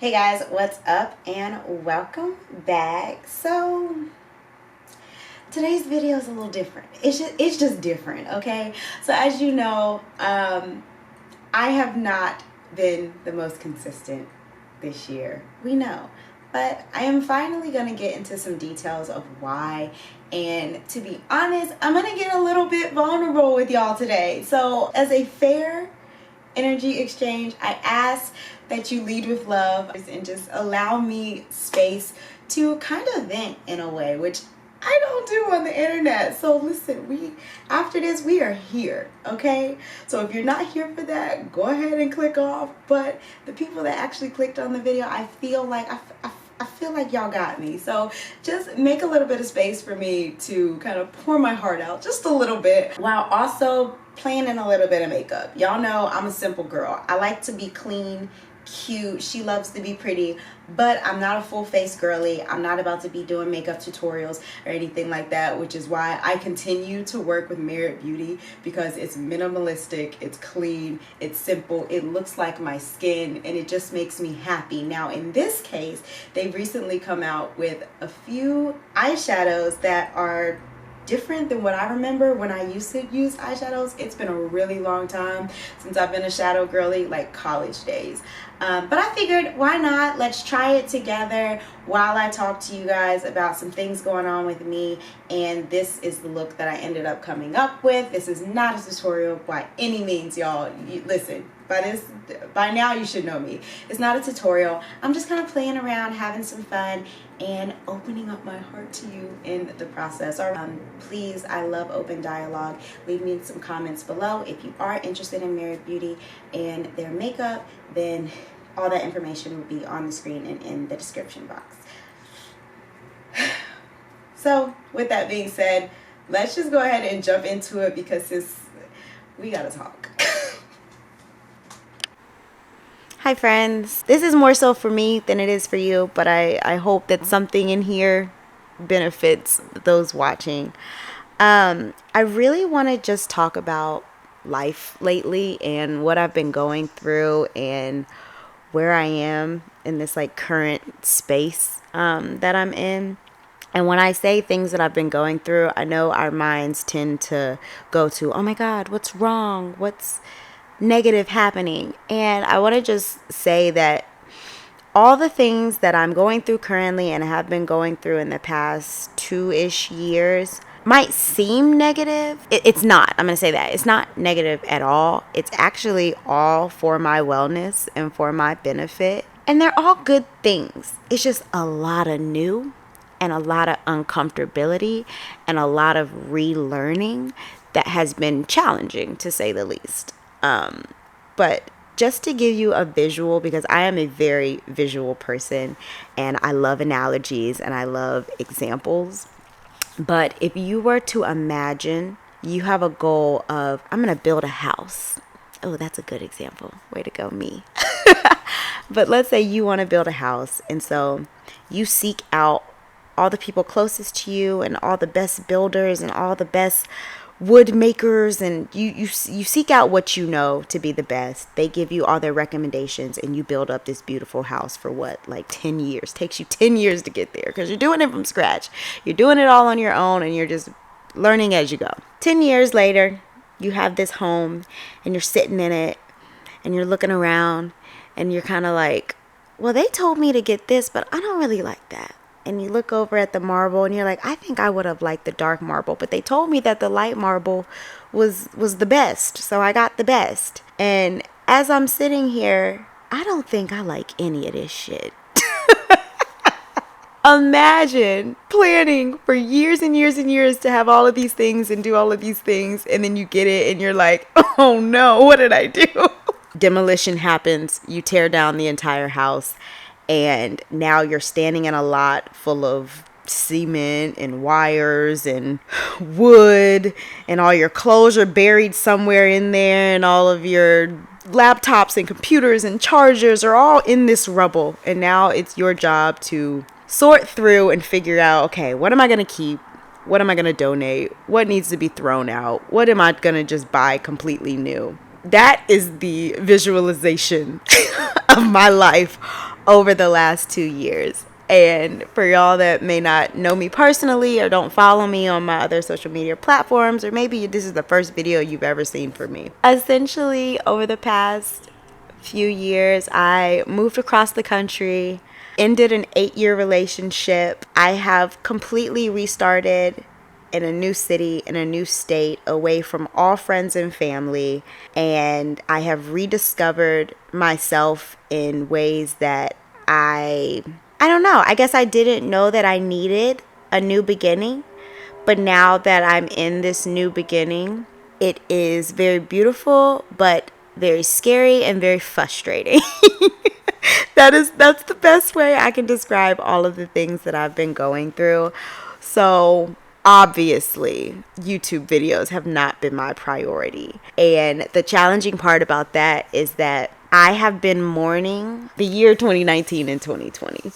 Hey guys, what's up and welcome back. So today's video is a little different. It's just different, okay? So as you know, I have not been the most consistent this year. We know. But I am finally going to get into some details of why. And to be honest, I'm going to get a little bit vulnerable with y'all today. So as a fair energy exchange, I ask that you lead with love and just allow me space to kind of vent in a way, which I don't do on the internet. So listen, after this we are here, okay? So if you're not here for that, go ahead and click off. But the people that actually clicked on the video, I feel like y'all got me. So just make a little bit of space for me to kind of pour my heart out just a little bit while also playing in a little bit of makeup. Y'all know I'm a simple girl. I like to be clean, cute. She loves to be pretty, but I'm not a full face girly. I'm not about to be doing makeup tutorials or anything like that, which is why I continue to work with Merit Beauty, because it's minimalistic, it's clean, it's simple, it looks like my skin, and it just makes me happy. Now in this case, they've recently come out with a few eyeshadows that are different than what I remember when I used to use eyeshadows. It's been a really long time since I've been a shadow girly, like college days. But I figured, why not? Let's try it together while I talk to you guys about some things going on with me. And this is the look that I ended up coming up with. This is not a tutorial by any means, y'all. Listen, by now you should know me. It's not a tutorial. I'm just kind of playing around, having some fun, and opening up my heart to you in the process. Please, I love open dialogue. Leave me some comments below. If you are interested in Merit Beauty and their makeup, then all that information will be on the screen and in the description box. So with that being said, let's just go ahead and jump into it, because we gotta talk. Hi friends, this is more so for me than it is for you, but I hope that something in here benefits those watching. I really want to just talk about life lately and what I've been going through and where I am in this like current space that I'm in. And when I say things that I've been going through, I know our minds tend to go to, oh my God, what's wrong? What's negative happening? And I want to just say that all the things that I'm going through currently and have been going through in the past 2-ish years might seem negative. It's not. I'm going to say that. It's not negative at all. It's actually all for my wellness and for my benefit. And they're all good things. It's just a lot of new and a lot of uncomfortability and a lot of relearning that has been challenging, to say the least. But just to give you a visual, because I am a very visual person and I love analogies and I love examples. But if you were to imagine you have a goal of, I'm going to build a house. Oh, that's a good example. Way to go, me. But let's say you want to build a house. And so you seek out all the people closest to you and all the best builders and all the best wood makers, and you seek out what you know to be the best. They give you all their recommendations and you build up this beautiful house for what, like 10 years. Takes you 10 years to get there, because you're doing it from scratch. You're doing it all on your own and you're just learning as you go. 10 years later, you have this home and you're sitting in it and you're looking around and you're kind of like, well, they told me to get this, but I don't really like that. And you look over at the marble and you're like, I think I would have liked the dark marble, but they told me that the light marble was the best, so I got the best. And as I'm sitting here, I don't think I like any of this shit. Imagine planning for years and years and years to have all of these things and do all of these things, and then you get it and you're like, oh no, what did I do? Demolition happens, you tear down the entire house, and now you're standing in a lot full of cement and wires and wood, and all your clothes are buried somewhere in there, and all of your laptops and computers and chargers are all in this rubble. And now it's your job to sort through and figure out, okay, what am I going to keep? What am I going to donate? What needs to be thrown out? What am I going to just buy completely new? That is the visualization of my life over the last 2 years. And for y'all that may not know me personally or don't follow me on my other social media platforms, or maybe this is the first video you've ever seen from me. Essentially, over the past few years, I moved across the country, ended an 8-year relationship. I have completely restarted in a new city, in a new state, away from all friends and family. And I have rediscovered myself in ways that I don't know. I guess I didn't know that I needed a new beginning. But now that I'm in this new beginning, it is very beautiful, but very scary and very frustrating. That's the best way I can describe all of the things that I've been going through. So obviously, YouTube videos have not been my priority. And the challenging part about that is that I have been mourning the year 2019 and 2020.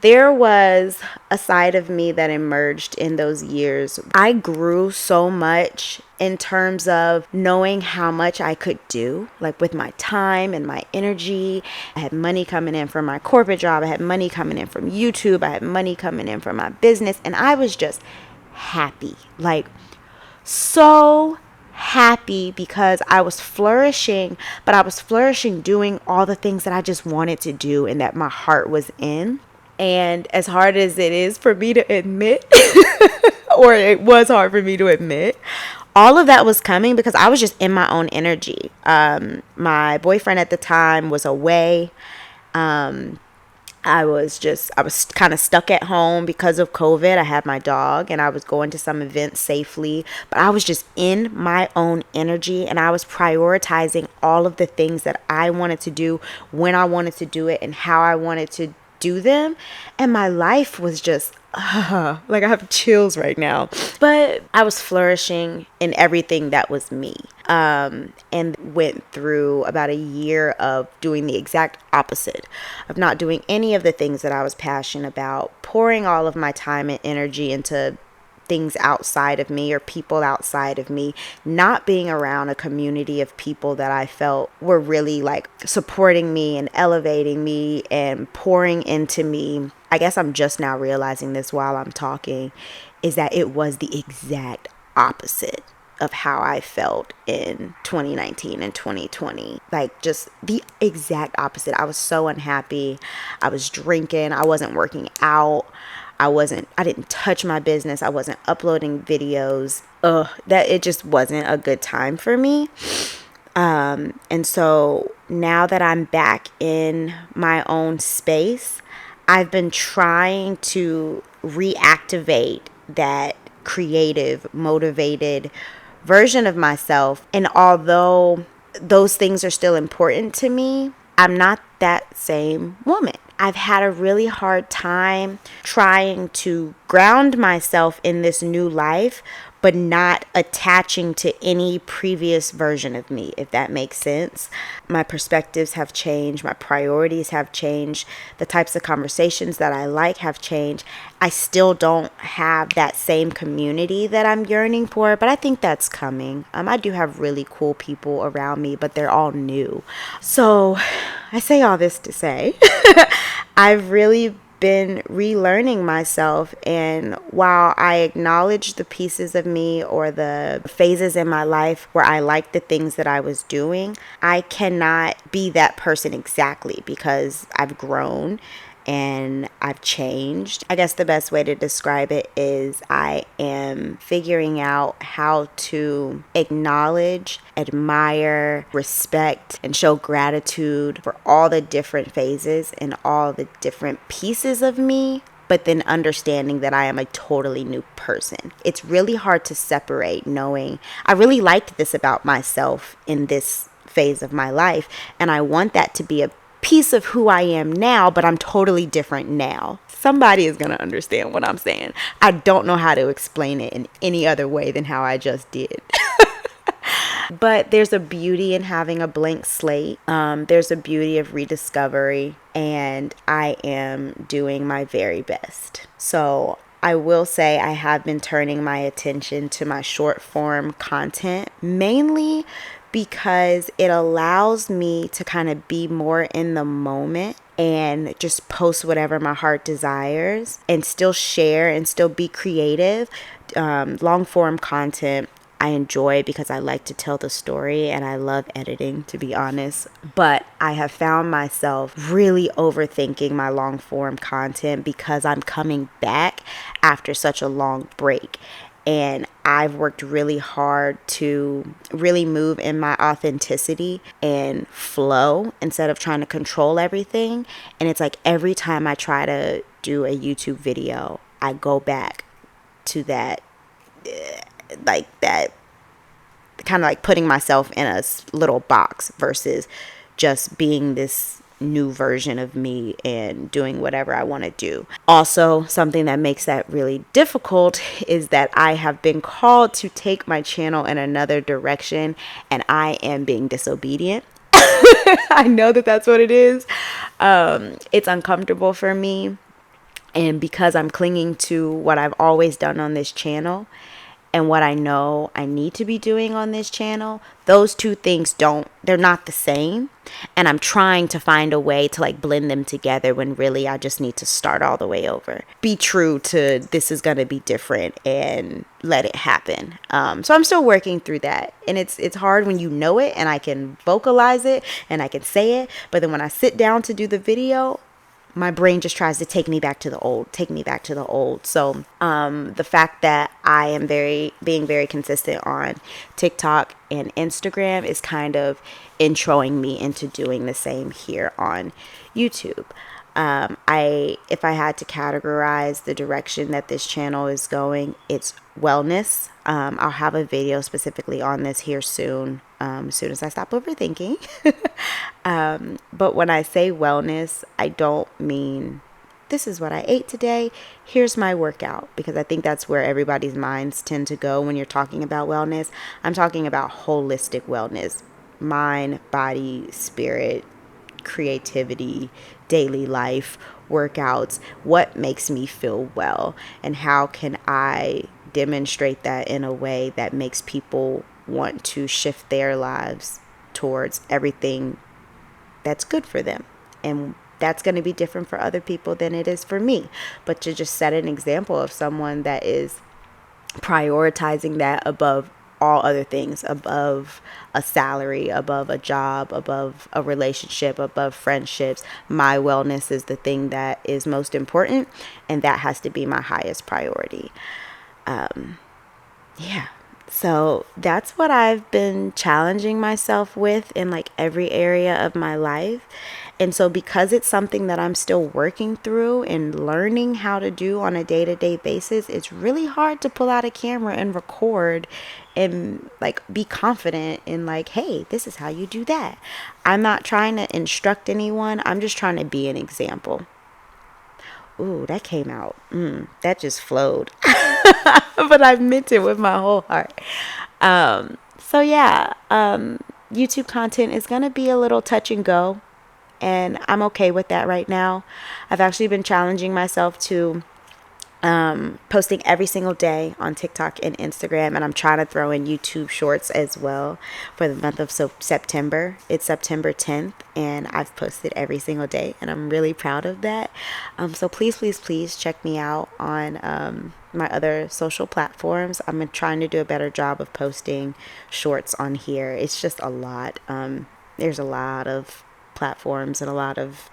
There was a side of me that emerged in those years. I grew so much in terms of knowing how much I could do, like with my time and my energy. I had money coming in from my corporate job. I had money coming in from YouTube. I had money coming in from my business. And I was just happy, like so happy, because I was flourishing, but I was flourishing doing all the things that I just wanted to do and that my heart was in. And as hard as it is for me to admit, or it was hard for me to admit, all of that was coming because I was just in my own energy. My boyfriend at the time was away. I was kind of stuck at home because of COVID. I had my dog and I was going to some events safely, but I was just in my own energy and I was prioritizing all of the things that I wanted to do, when I wanted to do it, and how I wanted to do them. And my life was just like I have chills right now. But I was flourishing in everything that was me. And went through about a year of doing the exact opposite, of not doing any of the things that I was passionate about, pouring all of my time and energy into things outside of me or people outside of me, not being around a community of people that I felt were really like supporting me and elevating me and pouring into me. I guess I'm just now realizing this while I'm talking, is that it was the exact opposite of how I felt in 2019 and 2020. Like just the exact opposite. I was so unhappy. I was drinking. I wasn't working out. I didn't touch my business. I wasn't uploading videos. That it just wasn't a good time for me. And so now that I'm back in my own space, I've been trying to reactivate that creative, motivated version of myself. And although those things are still important to me, I'm not that same woman. I've had a really hard time trying to ground myself in this new life, but not attaching to any previous version of me, if that makes sense. My perspectives have changed. My priorities have changed. The types of conversations that I like have changed. I still don't have that same community that I'm yearning for, but I think that's coming. I do have really cool people around me, but they're all new. So I say all this to say I've really been relearning myself, and while I acknowledge the pieces of me or the phases in my life where I liked the things that I was doing, I cannot be that person exactly because I've grown and I've changed. I guess the best way to describe it is I am figuring out how to acknowledge, admire, respect, and show gratitude for all the different phases and all the different pieces of me, but then understanding that I am a totally new person. It's really hard to separate, knowing I really liked this about myself in this phase of my life, and I want that to be a piece of who I am now, but I'm totally different now. Somebody is going to understand what I'm saying. I don't know how to explain it in any other way than how I just did. But there's a beauty in having a blank slate. There's a beauty of rediscovery, and I am doing my very best. So I will say I have been turning my attention to my short form content, mainly because it allows me to kind of be more in the moment and just post whatever my heart desires and still share and still be creative. Long form content I enjoy because I like to tell the story and I love editing, to be honest. But I have found myself really overthinking my long form content because I'm coming back after such a long break. And I've worked really hard to really move in my authenticity and flow instead of trying to control everything. And it's like every time I try to do a YouTube video, I go back to that, like that kind of like putting myself in a little box versus just being this new version of me and doing whatever I want to do. Also, something that makes that really difficult is that I have been called to take my channel in another direction and I am being disobedient. I know that that's what it is. It's uncomfortable for me. And because I'm clinging to what I've always done on this channel and what I know I need to be doing on this channel, those two things they're not the same. And I'm trying to find a way to like blend them together when really I just need to start all the way over. Be true to this is going to be different and let it happen. So I'm still working through that. And it's hard when you know it and I can vocalize it and I can say it. But then when I sit down to do the video, my brain just tries to take me back to the old. So the fact that I am being very consistent on TikTok and Instagram is kind of introing me into doing the same here on YouTube. If I had to categorize the direction that this channel is going, it's wellness. I'll have a video specifically on this here soon, as soon as I stop overthinking. But when I say wellness, I don't mean this is what I ate today, here's my workout, because I think that's where everybody's minds tend to go when you're talking about wellness. I'm talking about holistic wellness, mind, body, spirit, creativity, daily life, workouts, what makes me feel well, and how can I demonstrate that in a way that makes people want to shift their lives towards everything that's good for them. And that's going to be different for other people than it is for me. But to just set an example of someone that is prioritizing that above all other things, above a salary, above a job, above a relationship, above friendships. My wellness is the thing that is most important, and that has to be my highest priority. Yeah. So that's what I've been challenging myself with in like every area of my life. And so because it's something that I'm still working through and learning how to do on a day-to-day basis, it's really hard to pull out a camera and record and like be confident in like, hey, this is how you do that. I'm not trying to instruct anyone. I'm just trying to be an example. Ooh, that came out. That just flowed. But I meant it with my whole heart. So yeah, YouTube content is going to be a little touch and go. And I'm okay with that right now. I've actually been challenging myself to posting every single day on TikTok and Instagram, and I'm trying to throw in YouTube shorts as well for the month of September. It's September 10th, and I've posted every single day, and I'm really proud of that. So please check me out on my other social platforms. I'm trying to do a better job of posting shorts on here. It's just a lot. There's a lot of platforms and a lot of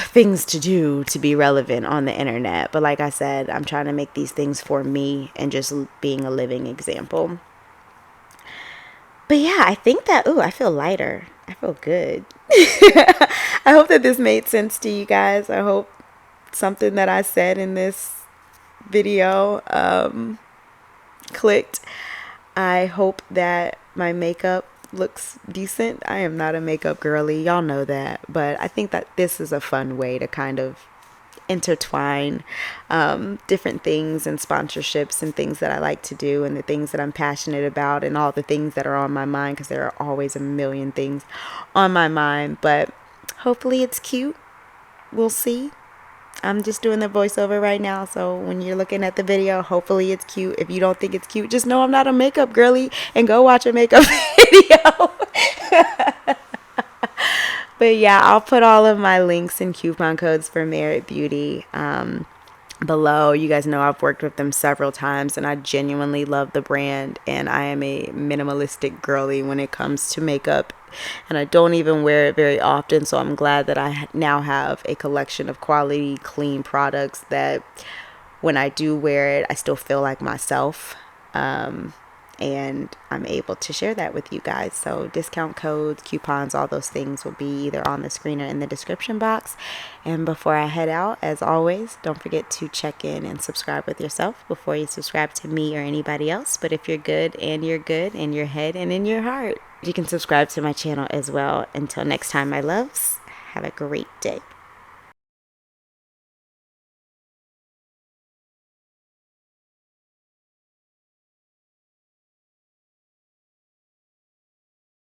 things to do to be relevant on the internet. But like I said, I'm trying to make these things for me and just being a living example. But yeah, I think that, I feel lighter. I feel good. I hope that this made sense to you guys. I hope something that I said in this video clicked. I hope that my makeup looks decent. I am not a makeup girly, y'all know that, but I think that this is a fun way to kind of intertwine different things and sponsorships and things that I like to do and the things that I'm passionate about and all the things that are on my mind, because there are always a million things on my mind. But hopefully it's cute. We'll see. I'm just doing the voiceover right now, so when you're looking at the video, hopefully it's cute. If you don't think it's cute, just know I'm not a makeup girly and go watch a makeup video. But yeah, I'll put all of my links and coupon codes for Merit Beauty below. You guys know I've worked with them several times and I genuinely love the brand, and I am a minimalistic girly when it comes to makeup, and I don't even wear it very often, so I'm glad that I now have a collection of quality clean products that when I do wear it I still feel like myself. And I'm able to share that with you guys. So discount codes, coupons, all those things will be either on the screen or in the description box. And before I head out, as always, don't forget to check in and subscribe with yourself before you subscribe to me or anybody else. But if you're good in your head and in your heart, you can subscribe to my channel as well. Until next time, my loves, have a great day.